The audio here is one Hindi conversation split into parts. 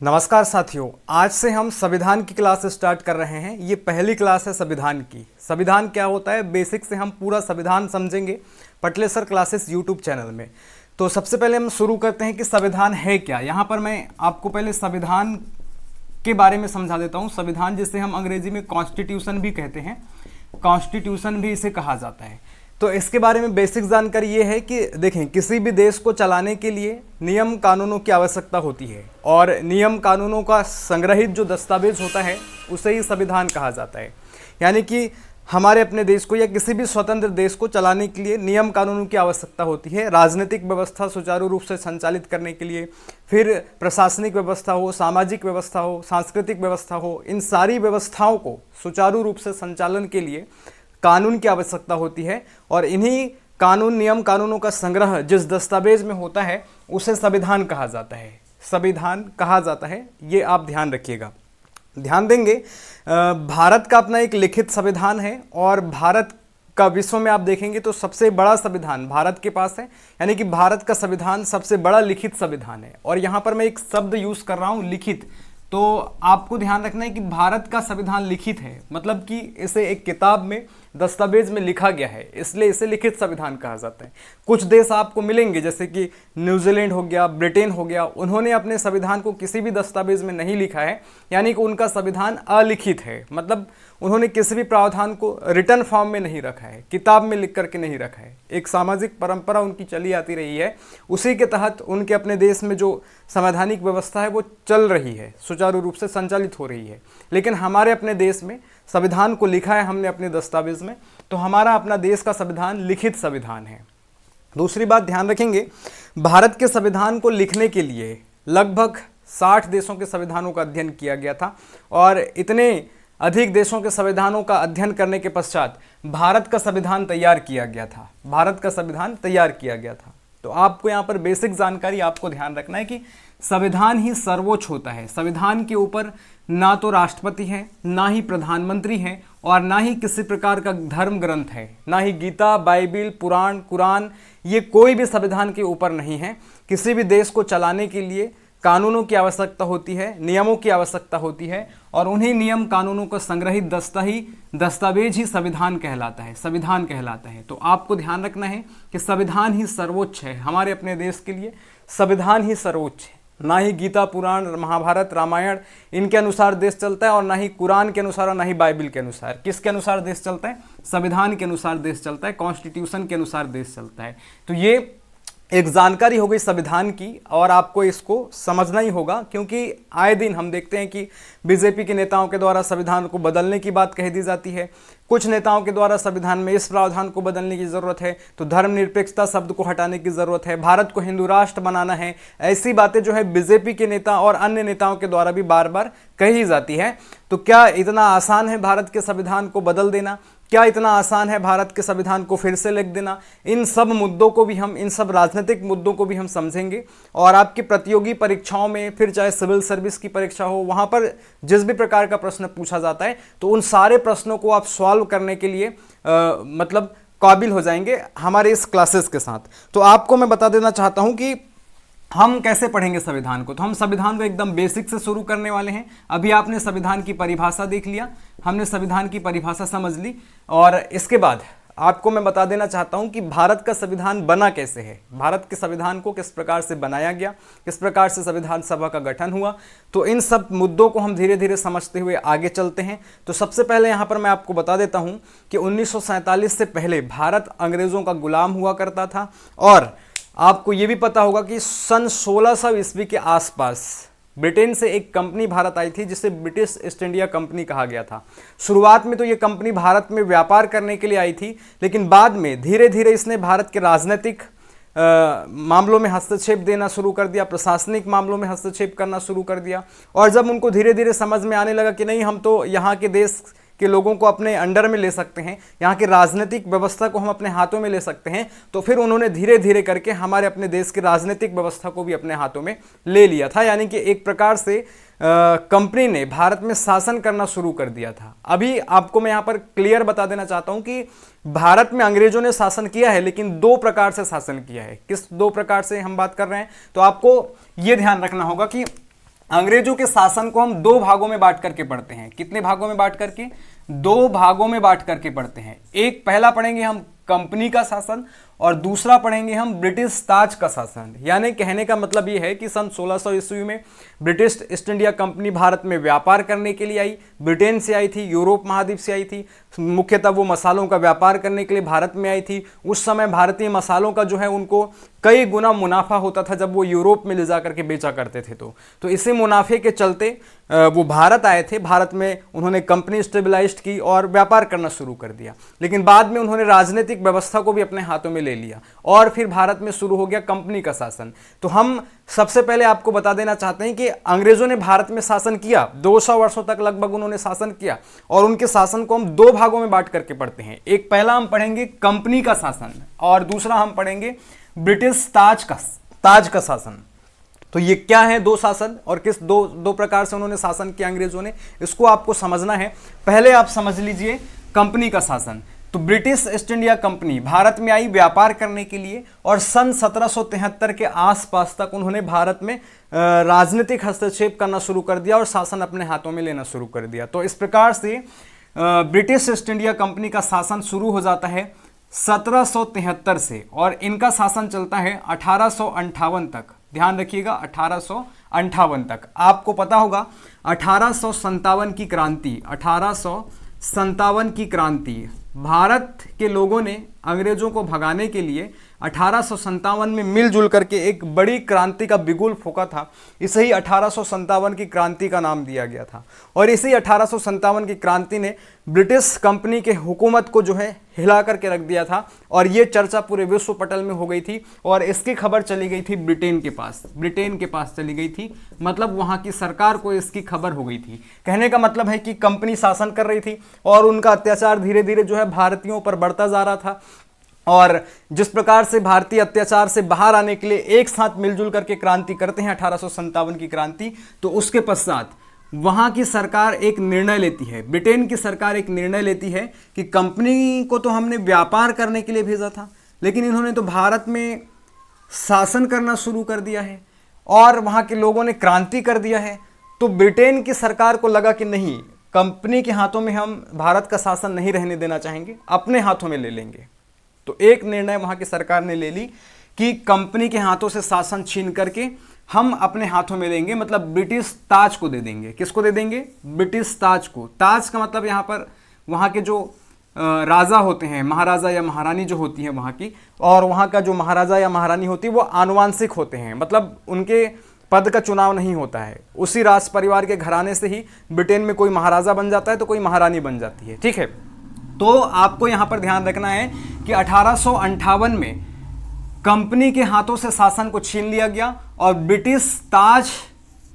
नमस्कार साथियों, आज से हम संविधान की क्लास स्टार्ट कर रहे हैं। ये पहली क्लास है संविधान की। संविधान क्या होता है, बेसिक से हम पूरा संविधान समझेंगे पटलेसर क्लासेस यूट्यूब चैनल में। तो सबसे पहले हम शुरू करते हैं कि संविधान है क्या। यहाँ पर मैं आपको पहले संविधान के बारे में समझा देता हूँ। संविधान जिसे हम अंग्रेजी में कॉन्स्टिट्यूशन भी कहते हैं, कॉन्स्टिट्यूशन भी इसे कहा जाता है। तो इसके बारे में बेसिक जानकारी ये है कि देखें, किसी भी देश को चलाने के लिए नियम कानूनों की आवश्यकता होती है और नियम कानूनों का संग्रहित जो दस्तावेज होता है उसे ही संविधान कहा जाता है। यानी कि हमारे अपने देश को या किसी भी स्वतंत्र देश को चलाने के लिए नियम कानूनों की आवश्यकता होती है। राजनीतिक व्यवस्था सुचारू रूप से संचालित करने के लिए, फिर प्रशासनिक व्यवस्था हो, सामाजिक व्यवस्था हो, सांस्कृतिक व्यवस्था हो, इन सारी व्यवस्थाओं को सुचारू रूप से संचालन के लिए कानून की आवश्यकता होती है। और इन्हीं कानून, नियम कानूनों का संग्रह जिस दस्तावेज में होता है उसे संविधान कहा जाता है। संविधान कहा जाता है, ये आप ध्यान रखिएगा। ध्यान देंगे, भारत का अपना एक लिखित संविधान है और भारत का विश्व में आप देखेंगे तो सबसे बड़ा संविधान भारत के पास है। यानी कि भारत का संविधान सबसे बड़ा लिखित संविधान है। और यहाँ पर मैं एक शब्द यूज कर रहा हूँ, लिखित। तो आपको ध्यान रखना है कि भारत का संविधान लिखित है, मतलब कि इसे एक किताब में, दस्तावेज में लिखा गया है, इसलिए इसे लिखित संविधान कहा जाता है। कुछ देश आपको मिलेंगे जैसे कि न्यूजीलैंड हो गया, ब्रिटेन हो गया, उन्होंने अपने संविधान को किसी भी दस्तावेज में नहीं लिखा है, यानी कि उनका संविधान अलिखित है। मतलब उन्होंने किसी भी प्रावधान को रिटर्न फॉर्म में नहीं रखा है, किताब में लिख करके नहीं रखा है। एक सामाजिक परंपरा उनकी चली आती रही है, उसी के तहत उनके अपने देश में जो संवैधानिक व्यवस्था है वो चल रही है, सुचारू रूप से संचालित हो रही है। लेकिन हमारे अपने देश में संविधान को लिखा है हमने अपने दस्तावेज में, तो हमारा अपना देश का संविधान लिखित संविधान है। दूसरी बात ध्यान रखेंगे, भारत के संविधान को लिखने के लिए लगभग 60 देशों के संविधानों का अध्ययन किया गया था और इतने अधिक देशों के संविधानों का अध्ययन करने के पश्चात भारत का संविधान तैयार किया गया था। भारत का संविधान तैयार किया गया था। तो आपको यहाँ पर बेसिक जानकारी आपको ध्यान रखना है कि संविधान ही सर्वोच्च होता है। संविधान के ऊपर ना तो राष्ट्रपति है, ना ही प्रधानमंत्री है और ना ही किसी प्रकार का धर्म ग्रंथ है, ना ही गीता, बाइबिल, पुराण, कुरान, ये कोई भी संविधान के ऊपर नहीं है। किसी भी देश को चलाने के लिए कानूनों की आवश्यकता होती है, नियमों की आवश्यकता होती है और उन्हीं नियम कानूनों को संग्रहित दस्तावेज ही संविधान कहलाता है, संविधान कहलाता है। तो आपको ध्यान रखना है कि संविधान ही सर्वोच्च है हमारे अपने देश के लिए। संविधान ही सर्वोच्च है, ना ही गीता, पुराण, महाभारत, रामायण इनके अनुसार देश चलता है और ना ही कुरान के अनुसार और ना ही बाइबिल के अनुसार। किसके अनुसार देश चलता है? संविधान के अनुसार देश चलता है, कॉन्स्टिट्यूशन के अनुसार देश चलता है। तो ये एक जानकारी हो गई संविधान की और आपको इसको समझना ही होगा, क्योंकि आए दिन हम देखते हैं कि बीजेपी के नेताओं के द्वारा संविधान को बदलने की बात कह दी जाती है। कुछ नेताओं के द्वारा संविधान में इस प्रावधान को बदलने की ज़रूरत है, तो धर्मनिरपेक्षता शब्द को हटाने की ज़रूरत है, भारत को हिंदू राष्ट्र बनाना है। ऐसी बातें जो है बीजेपी के नेता और अन्य नेताओं के द्वारा भी बार बार कही जाती है। तो क्या इतना आसान है भारत के संविधान को बदल देना? क्या इतना आसान है भारत के संविधान को फिर से लिख देना? इन सब मुद्दों को भी हम, इन सब राजनीतिक मुद्दों को भी हम समझेंगे। और आपकी प्रतियोगी परीक्षाओं में, फिर चाहे सिविल सर्विस की परीक्षा हो, वहाँ पर जिस भी प्रकार का प्रश्न पूछा जाता है तो उन सारे प्रश्नों को आप सॉल्व करने के लिए मतलब काबिल हो जाएंगे हमारे इस क्लासेस के साथ। तो आपको मैं बता देना चाहता हूँ कि हम कैसे पढ़ेंगे संविधान को। तो हम संविधान को एकदम बेसिक से शुरू करने वाले हैं। अभी आपने संविधान की परिभाषा देख लिया, हमने संविधान की परिभाषा समझ ली और इसके बाद आपको मैं बता देना चाहता हूं कि भारत का संविधान बना कैसे है, भारत के संविधान को किस प्रकार से बनाया गया, किस प्रकार से संविधान सभा का गठन हुआ। तो इन सब मुद्दों को हम धीरे धीरे समझते हुए आगे चलते हैं। तो सबसे पहले यहाँ पर मैं आपको बता देता हूँ कि 1947 से पहले भारत अंग्रेज़ों का गुलाम हुआ करता था। और आपको ये भी पता होगा कि सन 1600 ईस्वी के आसपास ब्रिटेन से एक कंपनी भारत आई थी जिसे ब्रिटिश ईस्ट इंडिया कंपनी कहा गया था। शुरुआत में तो ये कंपनी भारत में व्यापार करने के लिए आई थी, लेकिन बाद में धीरे धीरे इसने भारत के राजनीतिक मामलों में हस्तक्षेप देना शुरू कर दिया, प्रशासनिक मामलों में हस्तक्षेप करना शुरू कर दिया। और जब उनको धीरे धीरे समझ में आने लगा कि नहीं, हम तो यहाँ के देश के लोगों को अपने अंडर में ले सकते हैं, यहाँ की राजनीतिक व्यवस्था को हम अपने हाथों में ले सकते हैं, तो फिर उन्होंने धीरे धीरे करके हमारे अपने देश की राजनीतिक व्यवस्था को भी अपने हाथों में ले लिया था। यानी कि एक प्रकार से कंपनी ने भारत में शासन करना शुरू कर दिया था। अभी आपको मैं यहाँ पर क्लियर बता देना चाहता हूँ कि भारत में अंग्रेजों ने शासन किया है, लेकिन दो प्रकार से शासन किया है। किस दो प्रकार से हम बात कर रहे हैं? तो आपको ये ध्यान रखना होगा कि अंग्रेजों के शासन को हम दो भागों में बांट करके पढ़ते हैं। कितने भागों में बांट करके? दो भागों में बांट करके पढ़ते हैं। एक पहला पढ़ेंगे हम कंपनी का शासन और दूसरा पढ़ेंगे हम ब्रिटिश ताज का शासन। यानी कहने का मतलब ये है कि सन 1600 ईस्वी में British east India company Bharat में व्यापार करने के लिए आई। ब्रिटेन से आई थी, यूरोप महाद्वीप से आई थी। मुख्यतः वो मसालों का व्यापार करने के लिए भारत में आई थी। उस समय भारतीय मसालों का जो है उनको कई गुना मुनाफा होता था जब वो यूरोप में ले जा करके बेचा करते थे। तो इसी मुनाफे के चलते वो भारत आए थे। भारत में उन्होंने कंपनी स्टेबलाइज्ड की और व्यापार करना शुरू कर दिया। लेकिन बाद में उन्होंने राजनीतिक व्यवस्था को भी अपने हाथों में ले लिया और फिर भारत में शुरू हो गया कंपनी का शासन। तो हम सबसे पहले आपको बता देना चाहते हैं कि अंग्रेजों ने भारत में शासन किया, 200 वर्षों तक लगभग उन्होंने शासन किया और उनके शासन को हम दो भागों में बांट करके पढ़ते हैं। एक पहला हम पढ़ेंगे कंपनी का शासन और दूसरा हम पढ़ेंगे ब्रिटिश ताज का शासन। तो ये क्या है दो शासन और किस दो प्रकार से उन्होंने शासन किया अंग्रेजों ने, इसको आपको समझना है। पहले आप समझ लीजिए कंपनी का शासन। तो British east India company Bharat में आई व्यापार करने के लिए और सन 1773 के आसपास तक उन्होंने भारत में राजनीतिक हस्तक्षेप करना शुरू कर दिया और शासन अपने हाथों में लेना शुरू कर दिया। तो इस प्रकार से ब्रिटिश ईस्ट इंडिया कंपनी का शासन शुरू हो जाता है 1773 से और इनका शासन चलता है 1858 तक। ध्यान रखिएगा 1858 तक। आपको पता होगा 1857 की क्रांति, 1857 की क्रांति, भारत के लोगों ने अंग्रेजों को भगाने के लिए 1857 में मिलजुल करके एक बड़ी क्रांति का बिगुल फूंका था। इसे ही 1857 की क्रांति का नाम दिया गया था और इसी 1857 की क्रांति ने ब्रिटिश कंपनी के हुकूमत को जो है हिला करके रख दिया था और ये चर्चा पूरे विश्व पटल में हो गई थी और इसकी खबर चली गई थी ब्रिटेन के पास चली गई थी। मतलब वहाँ की सरकार को इसकी खबर हो गई थी। कहने का मतलब है कि कंपनी शासन कर रही थी और उनका अत्याचार धीरे धीरे जो है भारतीयों पर बढ़ता जा रहा था और जिस प्रकार से भारतीय अत्याचार से बाहर आने के लिए एक साथ मिलजुल करके क्रांति करते हैं 1857 की क्रांति, तो उसके पश्चात वहाँ की सरकार एक निर्णय लेती है, ब्रिटेन की सरकार एक निर्णय लेती है कि कंपनी को तो हमने व्यापार करने के लिए भेजा था लेकिन इन्होंने तो भारत में शासन करना शुरू कर दिया है और वहाँ के लोगों ने क्रांति कर दिया है। तो ब्रिटेन की सरकार को लगा कि नहीं, कंपनी के हाथों में हम भारत का शासन नहीं रहने देना चाहेंगे, अपने हाथों में ले लेंगे। तो एक निर्णय वहाँ की सरकार ने ले ली कि कंपनी के हाथों से शासन छीन करके हम अपने हाथों में लेंगे, मतलब ब्रिटिश ताज को दे देंगे। किसको दे देंगे? ब्रिटिश ताज को। ताज का मतलब यहाँ पर वहाँ के जो राजा होते हैं, महाराजा या महारानी जो होती है वहाँ की, और वहाँ का जो महाराजा या महारानी होती है वो आनुवांशिक होते हैं, मतलब उनके पद का चुनाव नहीं होता है। उसी राज परिवार के घराने से ही ब्रिटेन में कोई महाराजा बन जाता है तो कोई महारानी बन जाती है। ठीक है, तो आपको यहाँ पर ध्यान रखना है कि 1858 में कंपनी के हाथों से शासन को छीन लिया गया और ब्रिटिश ताज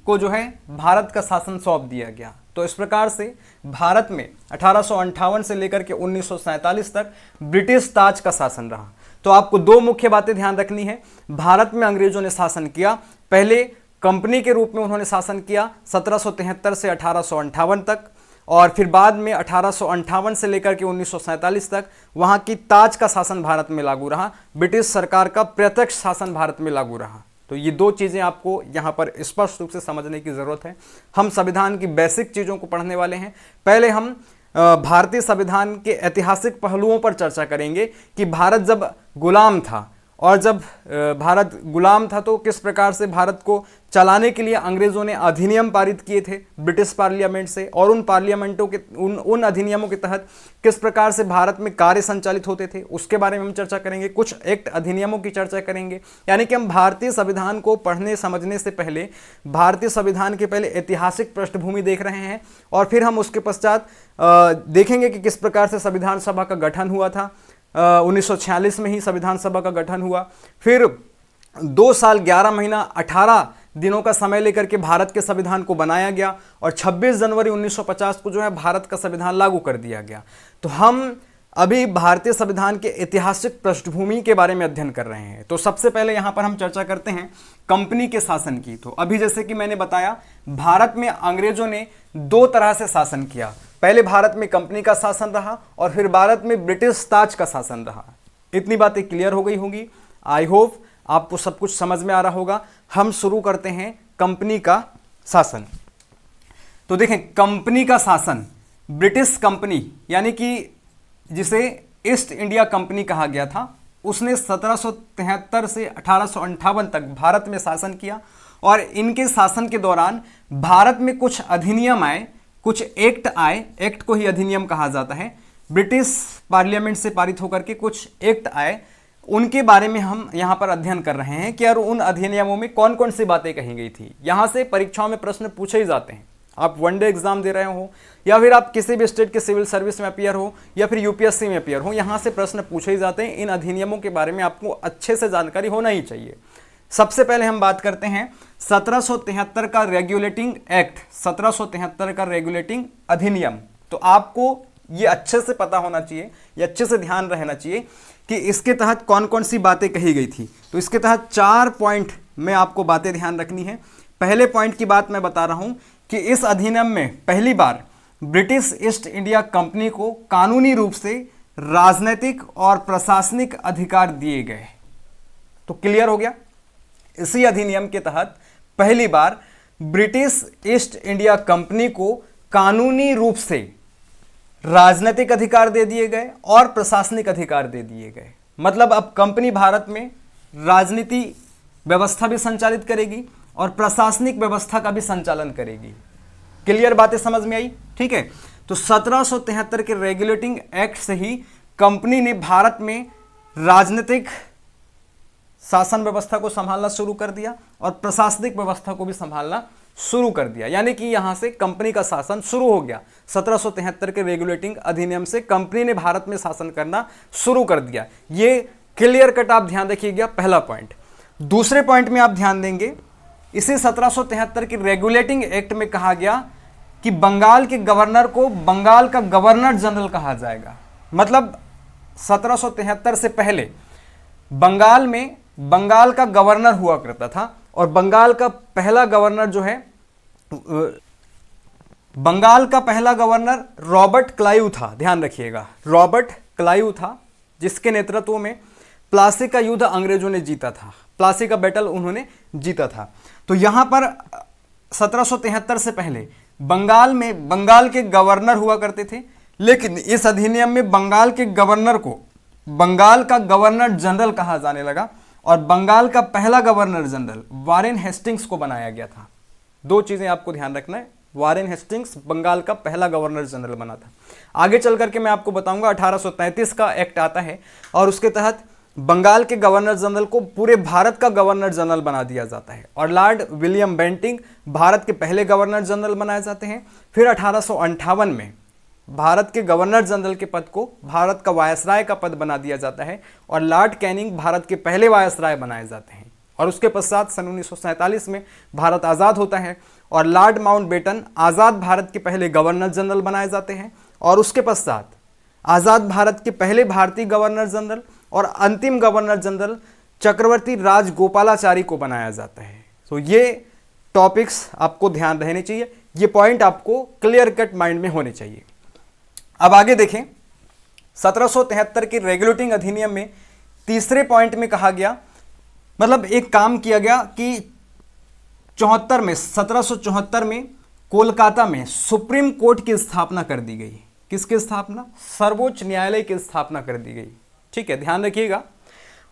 को जो है भारत का शासन सौंप दिया गया। तो इस प्रकार से भारत में 1858 से लेकर के 1947 तक ब्रिटिश ताज का शासन रहा। तो आपको दो मुख्य बातें ध्यान रखनी है। भारत में अंग्रेजों ने शासन किया, पहले कंपनी के रूप में उन्होंने शासन किया 1773 से 1858 तक और फिर बाद में 1858 से लेकर के 1947 तक वहाँ की ताज का शासन भारत में लागू रहा, ब्रिटिश सरकार का प्रत्यक्ष शासन भारत में लागू रहा। तो ये दो चीज़ें आपको यहाँ पर स्पष्ट रूप से समझने की ज़रूरत है। हम संविधान की बेसिक चीज़ों को पढ़ने वाले हैं। पहले हम भारतीय संविधान के ऐतिहासिक पहलुओं पर चर्चा करेंगे कि भारत जब गुलाम था और जब भारत गुलाम था तो किस प्रकार से भारत को चलाने के लिए अंग्रेज़ों ने अधिनियम पारित किए थे ब्रिटिश पार्लियामेंट से, और उन पार्लियामेंटों के उन अधिनियमों के तहत किस प्रकार से भारत में कार्य संचालित होते थे, उसके बारे में हम चर्चा करेंगे। कुछ एक्ट अधिनियमों की चर्चा करेंगे। यानी कि हम भारतीय संविधान को पढ़ने समझने से पहले भारतीय संविधान के पहले ऐतिहासिक पृष्ठभूमि देख रहे हैं और फिर हम उसके पश्चात देखेंगे कि किस प्रकार से संविधान सभा का गठन हुआ था। 1946 में ही संविधान सभा का गठन हुआ। फिर 2 साल 11 महीना 18 दिनों का समय लेकर के भारत के संविधान को बनाया गया और 26 जनवरी 1950 को जो है भारत का संविधान लागू कर दिया गया। तो हम अभी भारतीय संविधान के ऐतिहासिक पृष्ठभूमि के बारे में अध्ययन कर रहे हैं। तो सबसे पहले यहाँ पर हम चर्चा करते हैं कंपनी के शासन की। तो अभी जैसे कि मैंने बताया, भारत में अंग्रेजों ने 2 तरह से शासन किया। पहले भारत में कंपनी का शासन रहा और फिर भारत में ब्रिटिश ताज का शासन रहा। इतनी बातें क्लियर हो गई होंगी। आई होप आपको सब कुछ समझ में आ रहा होगा। हम शुरू करते हैं कंपनी का शासन। तो देखें, कंपनी का शासन, ब्रिटिश कंपनी यानी कि जिसे ईस्ट इंडिया कंपनी कहा गया था, उसने 1773 से 1858 तक भारत में शासन किया। और इनके शासन के दौरान भारत में कुछ अधिनियम आए, कुछ एक्ट आए, एक्ट को ही अधिनियम कहा जाता है। ब्रिटिश पार्लियामेंट से पारित होकर के कुछ एक्ट आए, उनके बारे में हम यहाँ पर अध्ययन कर रहे हैं कि यार उन अधिनियमों में कौन कौन सी बातें कही गई थी। यहाँ से परीक्षाओं में प्रश्न पूछे ही जाते हैं। आप वनडे एग्जाम दे रहे हो या फिर आप किसी भी स्टेट के सिविल सर्विस में अपियर हो या फिर यूपीएससी में अपियर हो, यहाँ से प्रश्न पूछे ही जाते हैं। इन अधिनियमों के बारे में आपको अच्छे से जानकारी होना ही चाहिए। सबसे पहले हम बात करते हैं 1773 का रेगुलेटिंग एक्ट, 1773 का रेगुलेटिंग अधिनियम। तो आपको ये अच्छे से पता होना चाहिए, ये अच्छे से ध्यान रहना चाहिए कि इसके तहत कौन कौन सी बातें कही गई थी। तो इसके तहत 4 पॉइंट में आपको बातें ध्यान रखनी है। पहले पॉइंट की बात मैं बता रहा हूं कि इस अधिनियम में पहली बार ब्रिटिश ईस्ट इंडिया कंपनी को कानूनी रूप से राजनीतिक और प्रशासनिक अधिकार दिए गए। तो क्लियर हो गया, इसी अधिनियम के तहत पहली बार ब्रिटिश ईस्ट इंडिया कंपनी को कानूनी रूप से राजनीतिक अधिकार दे दिए गए और प्रशासनिक अधिकार दे दिए गए। मतलब अब कंपनी भारत में राजनीति व्यवस्था भी संचालित करेगी और प्रशासनिक व्यवस्था का भी संचालन करेगी। क्लियर बातें समझ में आई? ठीक है। तो 1773 के रेगुलेटिंग एक्ट से ही कंपनी ने भारत में राजनीतिक शासन व्यवस्था को संभालना शुरू कर दिया और प्रशासनिक व्यवस्था को भी संभालना शुरू कर दिया। यानी कि यहां से कंपनी का शासन शुरू हो गया। 1773 के रेगुलेटिंग अधिनियम से कंपनी ने भारत में शासन करना शुरू कर दिया। ये क्लियर कट आप ध्यान रखिएगा, पहला पॉइंट। दूसरे पॉइंट में आप ध्यान देंगे, इसी 1773 के रेगुलेटिंग एक्ट में कहा गया कि बंगाल के गवर्नर को बंगाल का गवर्नर जनरल कहा जाएगा। मतलब 1773 से पहले बंगाल में बंगाल का गवर्नर हुआ करता था और बंगाल का पहला गवर्नर जो है, बंगाल का पहला गवर्नर रॉबर्ट क्लाइव था। ध्यान रखिएगा, रॉबर्ट क्लाइव था, जिसके नेतृत्व में प्लासी का युद्ध अंग्रेजों ने जीता था। प्लासी का बैटल उन्होंने जीता था। तो यहां पर 1773 से पहले बंगाल में बंगाल के गवर्नर हुआ करते थे, लेकिन इस अधिनियम में बंगाल के गवर्नर को बंगाल का गवर्नर जनरल कहा जाने लगा और बंगाल का पहला गवर्नर जनरल वारेन हेस्टिंग्स को बनाया गया था। दो चीजें आपको ध्यान रखना है, वारेन हेस्टिंग्स बंगाल का पहला गवर्नर जनरल बना था। आगे चल करके मैं आपको बताऊंगा 1833 का एक्ट आता है और उसके तहत बंगाल के गवर्नर जनरल को पूरे भारत का गवर्नर जनरल बना दिया जाता है और लॉर्ड विलियम बेंटिंग भारत के पहले गवर्नर जनरल बनाए जाते हैं। फिर 1858 में भारत के गवर्नर जनरल के पद को भारत का वायसराय का पद बना दिया जाता है और लॉर्ड कैनिंग भारत के पहले वायसराय बनाए जाते हैं। और उसके पश्चात सन 1947 में भारत आज़ाद होता है और लॉर्ड माउंटबेटन आज़ाद भारत के पहले गवर्नर जनरल बनाए जाते हैं। और उसके पश्चात आज़ाद भारत के पहले भारतीय गवर्नर जनरल और अंतिम गवर्नर जनरल चक्रवर्ती राजगोपालाचारी को बनाया जाता है। तो ये टॉपिक्स आपको ध्यान रहने चाहिए, ये पॉइंट आपको क्लियर कट माइंड में होने चाहिए। अब आगे देखें, 1773 के रेगुलेटिंग अधिनियम में तीसरे पॉइंट में कहा गया, मतलब एक काम किया गया कि 1774 में कोलकाता में सुप्रीम कोर्ट की स्थापना कर दी गई। किसकी स्थापना? सर्वोच्च न्यायालय की स्थापना कर दी गई। ठीक है, ध्यान रखिएगा।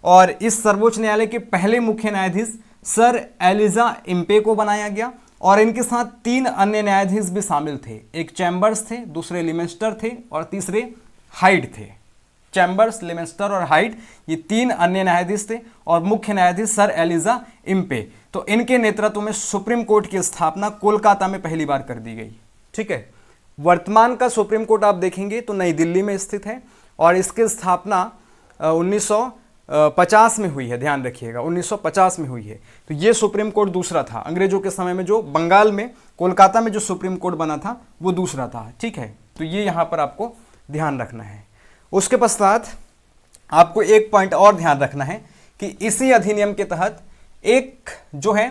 और इस सर्वोच्च न्यायालय के पहले मुख्य न्यायाधीश सर एलिजा इम्पे को बनाया गया और इनके साथ 3 अन्य न्यायाधीश भी शामिल थे। एक चैम्बर्स थे, दूसरे लिमेंस्टर थे और तीसरे हाइड थे। चैम्बर्स, लिमेंस्टर और हाइड, ये 3 अन्य न्यायाधीश थे और मुख्य न्यायाधीश सर एलिजा इम्पे। तो इनके नेतृत्व में सुप्रीम कोर्ट की स्थापना कोलकाता में पहली बार कर दी गई। ठीक है, वर्तमान का सुप्रीम कोर्ट आप देखेंगे तो नई दिल्ली में स्थित है और इसकी स्थापना 1950 में हुई है। ध्यान रखिएगा, 1950 में हुई है। तो ये सुप्रीम कोर्ट दूसरा था। अंग्रेजों के समय में जो बंगाल में कोलकाता में जो सुप्रीम कोर्ट बना था वो दूसरा था। ठीक है, तो ये यहाँ पर आपको ध्यान रखना है। उसके पश्चात आपको एक पॉइंट और ध्यान रखना है कि इसी अधिनियम के तहत एक जो है,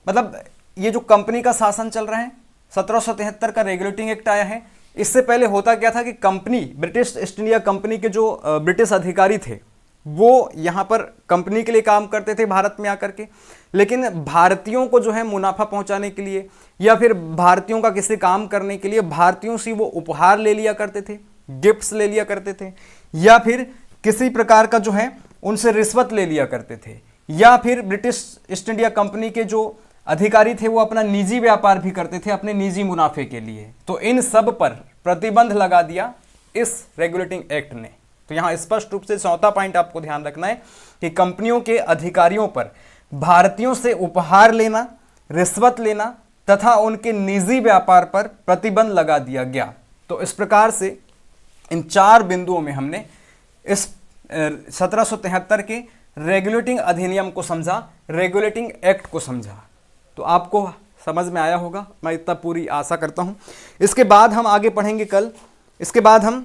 मतलब ये जो कंपनी का शासन चल रहा है, 1773 का रेगुलेटिंग एक्ट आया है। इससे पहले होता क्या था कि company, British east India company के जो ब्रिटिश अधिकारी थे वो यहाँ पर कंपनी के लिए काम करते थे भारत में आकर के, लेकिन भारतीयों को जो है मुनाफा पहुंचाने के लिए या फिर भारतीयों का किसी काम करने के लिए भारतीयों से वो उपहार ले लिया करते थे, गिफ्ट्स ले लिया करते थे, या फिर किसी प्रकार का जो है उनसे रिश्वत ले लिया करते थे, या फिर ब्रिटिश ईस्ट इंडिया कंपनी के जो अधिकारी थे वो अपना निजी व्यापार भी करते थे अपने निजी मुनाफे के लिए। तो इन सब पर प्रतिबंध लगा दिया इस रेगुलेटिंग एक्ट ने। तो यहाँ स्पष्ट रूप से चौथा पॉइंट आपको ध्यान रखना है कि कंपनियों के अधिकारियों पर भारतीयों से उपहार लेना, रिश्वत लेना तथा उनके निजी व्यापार पर प्रतिबंध लगा दिया गया। तो इस प्रकार से इन 4 बिंदुओं में हमने इस 1773 के रेगुलेटिंग अधिनियम को समझा, रेगुलेटिंग एक्ट को समझा। तो आपको समझ में आया होगा, मैं इतना पूरी आशा करता हूँ। इसके बाद हम आगे पढ़ेंगे कल, इसके बाद हम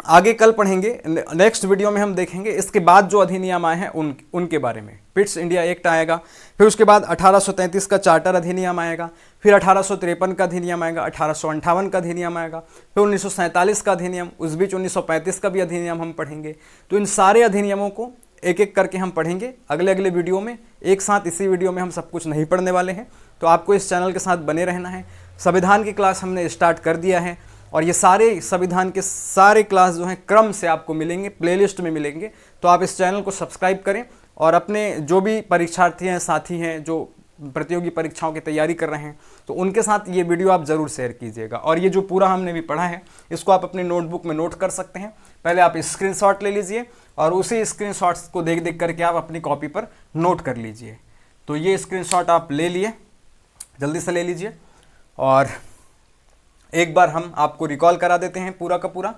आगे कल पढ़ेंगे, नेक्स्ट वीडियो में हम देखेंगे इसके बाद जो अधिनियम आए हैं उनके बारे में। पिट्स इंडिया एक्ट आएगा, फिर उसके बाद 1833 का चार्टर अधिनियम आएगा, फिर 1853 का अधिनियम आएगा, 1858 का अधिनियम आएगा, फिर 1947 का अधिनियम, उस बीच 1935 का भी अधिनियम हम पढ़ेंगे। तो इन सारे अधिनियमों को एक एक करके हम पढ़ेंगे अगले अगले वीडियो में। एक साथ इसी वीडियो में हम सब कुछ नहीं पढ़ने वाले हैं, तो आपको इस चैनल के साथ बने रहना है। संविधान की क्लास हमने स्टार्ट कर दिया है और ये सारे संविधान के सारे क्लास जो हैं क्रम से आपको मिलेंगे, प्लेलिस्ट में मिलेंगे। तो आप इस चैनल को सब्सक्राइब करें और अपने जो भी परीक्षार्थी हैं, साथी हैं जो प्रतियोगी परीक्षाओं की तैयारी कर रहे हैं, तो उनके साथ ये वीडियो आप ज़रूर शेयर कीजिएगा। और ये जो पूरा हमने भी पढ़ा है इसको आप अपनी नोटबुक में नोट कर सकते हैं। पहले आप स्क्रीनशॉट ले लीजिए और उसी स्क्रीनशॉट्स को देख देख करके आप अपनी कॉपी पर नोट कर लीजिए। तो ये स्क्रीनशॉट आप ले लिए, जल्दी से ले लीजिए और एक बार हम आपको रिकॉल करा देते हैं पूरा का पूरा,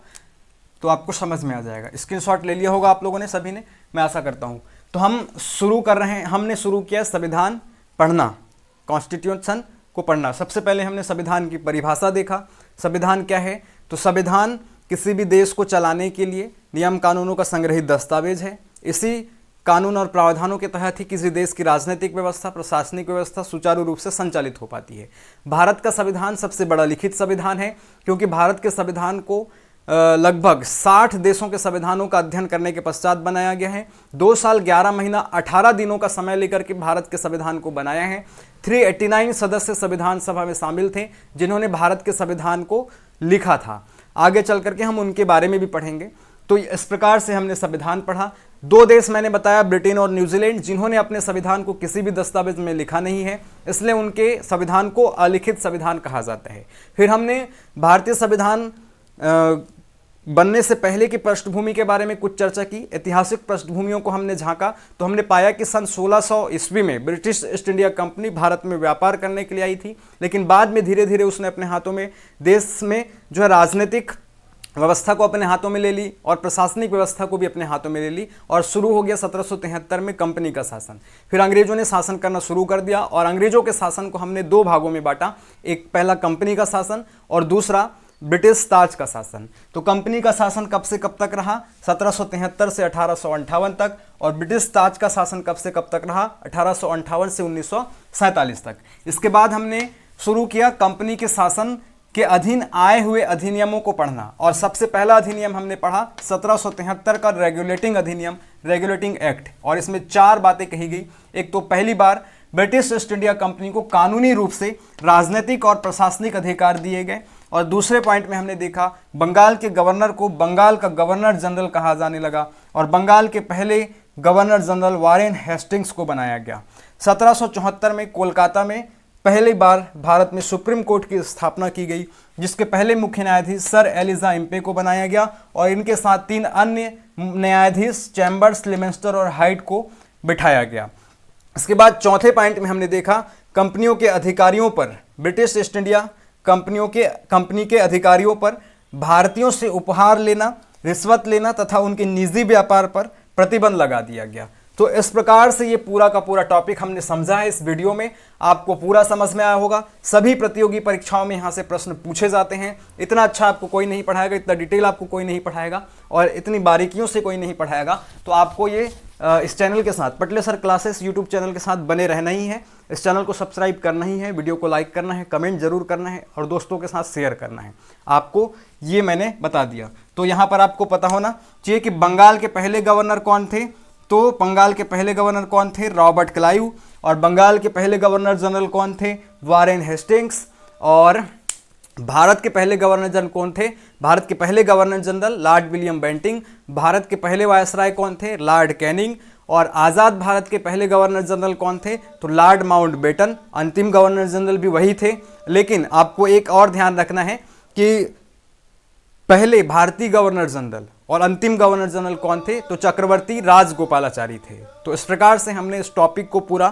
तो आपको समझ में आ जाएगा। स्क्रीनशॉट ले लिया होगा आप लोगों ने सभी ने, मैं आशा करता हूँ। तो हम शुरू कर रहे हैं, हमने शुरू किया संविधान पढ़ना, कॉन्स्टिट्यूशन को पढ़ना। सबसे पहले हमने संविधान की परिभाषा देखा। संविधान क्या है? तो संविधान किसी भी देश को चलाने के लिए नियम कानूनों का संग्रहित दस्तावेज है। इसी कानून और प्रावधानों के तहत ही किसी देश की राजनीतिक व्यवस्था, प्रशासनिक व्यवस्था सुचारू रूप से संचालित हो पाती है। भारत का संविधान सबसे बड़ा लिखित संविधान है, क्योंकि भारत के संविधान को लगभग 60 देशों के संविधानों का अध्ययन करने के पश्चात बनाया गया है। 2 साल 11 महीना 18 दिनों का समय लेकर के भारत के संविधान को बनाया है। 389 सदस्य संविधान सभा में शामिल थे जिन्होंने भारत के संविधान को लिखा था। आगे चल करके हम उनके बारे में भी पढ़ेंगे। तो इस प्रकार से हमने संविधान पढ़ा। 2 देश मैंने बताया, ब्रिटेन और न्यूजीलैंड, जिन्होंने अपने संविधान को किसी भी दस्तावेज में लिखा नहीं है, इसलिए उनके संविधान को अलिखित संविधान कहा जाता है। फिर हमने भारतीय संविधान बनने से पहले की पृष्ठभूमि के बारे में कुछ चर्चा की, ऐतिहासिक पृष्ठभूमियों को हमने झांका। तो हमने पाया कि सन 1600 ईस्वी में British east India company Bharat में व्यापार करने के लिए आई थी, लेकिन बाद में धीरे धीरे उसने अपने हाथों में देश में जो है राजनीतिक व्यवस्था को अपने हाथों में ले ली और प्रशासनिक व्यवस्था को भी अपने हाथों में ले ली और शुरू हो गया 1773 में कंपनी का शासन। फिर अंग्रेजों ने शासन करना शुरू कर दिया और अंग्रेजों के शासन को हमने 2 भागों में बांटा, एक पहला कंपनी का शासन और दूसरा ब्रिटिश ताज का शासन। तो कंपनी का शासन कब से कब तक रहा? 1773 से 1858 तक, और ब्रिटिश ताज का शासन कब से कब तक रहा? 1858 से 1947 तक। इसके बाद हमने शुरू किया कंपनी के शासन के अधीन आए हुए अधिनियमों को पढ़ना, और सबसे पहला अधिनियम हमने पढ़ा 1773 का रेगुलेटिंग अधिनियम, रेगुलेटिंग एक्ट। और इसमें 4 बातें कही गई। एक तो पहली बार ब्रिटिश ईस्ट इंडिया कंपनी को कानूनी रूप से राजनीतिक और प्रशासनिक अधिकार दिए गए, और दूसरे पॉइंट में हमने देखा बंगाल के गवर्नर को बंगाल का गवर्नर जनरल कहा जाने लगा, और बंगाल के पहले गवर्नर जनरल वारेन हेस्टिंग्स को बनाया गया। 1774 में कोलकाता में पहली बार भारत में सुप्रीम कोर्ट की स्थापना की गई, जिसके पहले मुख्य न्यायाधीश सर एलिजा इम्पे को बनाया गया, और इनके साथ 3 अन्य न्यायाधीश चैम्बर्स, लिमेंस्टर और हाइट को बिठाया गया। इसके बाद चौथे पॉइंट में हमने देखा कंपनियों के अधिकारियों पर, ब्रिटिश ईस्ट इंडिया कंपनी के अधिकारियों पर भारतीयों से उपहार लेना, रिश्वत लेना तथा उनके निजी व्यापार पर प्रतिबंध लगा दिया गया। तो इस प्रकार से ये पूरा का पूरा टॉपिक हमने समझा है इस वीडियो में। आपको पूरा समझ में आया होगा। सभी प्रतियोगी परीक्षाओं में यहाँ से प्रश्न पूछे जाते हैं। इतना अच्छा आपको कोई नहीं पढ़ाएगा, इतना डिटेल आपको कोई नहीं पढ़ाएगा और इतनी बारीकियों से कोई नहीं पढ़ाएगा। तो आपको ये इस चैनल के साथ, पटले सर क्लासेस यूट्यूब चैनल के साथ बने रहना ही है। इस चैनल को सब्सक्राइब करना ही है, वीडियो को लाइक करना है, कमेंट जरूर करना है और दोस्तों के साथ शेयर करना है। आपको ये मैंने बता दिया। तो यहाँ पर आपको पता होना चाहिए कि बंगाल के पहले गवर्नर कौन थे। तो बंगाल के पहले गवर्नर कौन थे? Robert Clive. और बंगाल के पहले गवर्नर जनरल कौन थे? Warren Hastings. और भारत के पहले गवर्नर जनरल कौन थे? भारत के पहले governor general lord William Bentinck. Bharat के पहले वायसराय कौन थे? Lord Canning. और आज़ाद भारत के पहले गवर्नर जनरल कौन थे? तो लॉर्ड माउंटबेटन। अंतिम गवर्नर जनरल भी वही थे। लेकिन आपको एक और ध्यान रखना है कि पहले भारतीय गवर्नर जनरल और अंतिम गवर्नर जनरल कौन थे? तो चक्रवर्ती राजगोपालाचारी थे। तो इस प्रकार से हमने इस टॉपिक को पूरा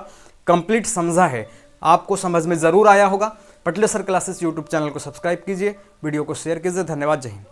कंप्लीट समझा है। आपको समझ में ज़रूर आया होगा। पटले सर क्लासेस यूट्यूब चैनल को सब्सक्राइब कीजिए, वीडियो को शेयर कीजिए। धन्यवाद। जय हिंद।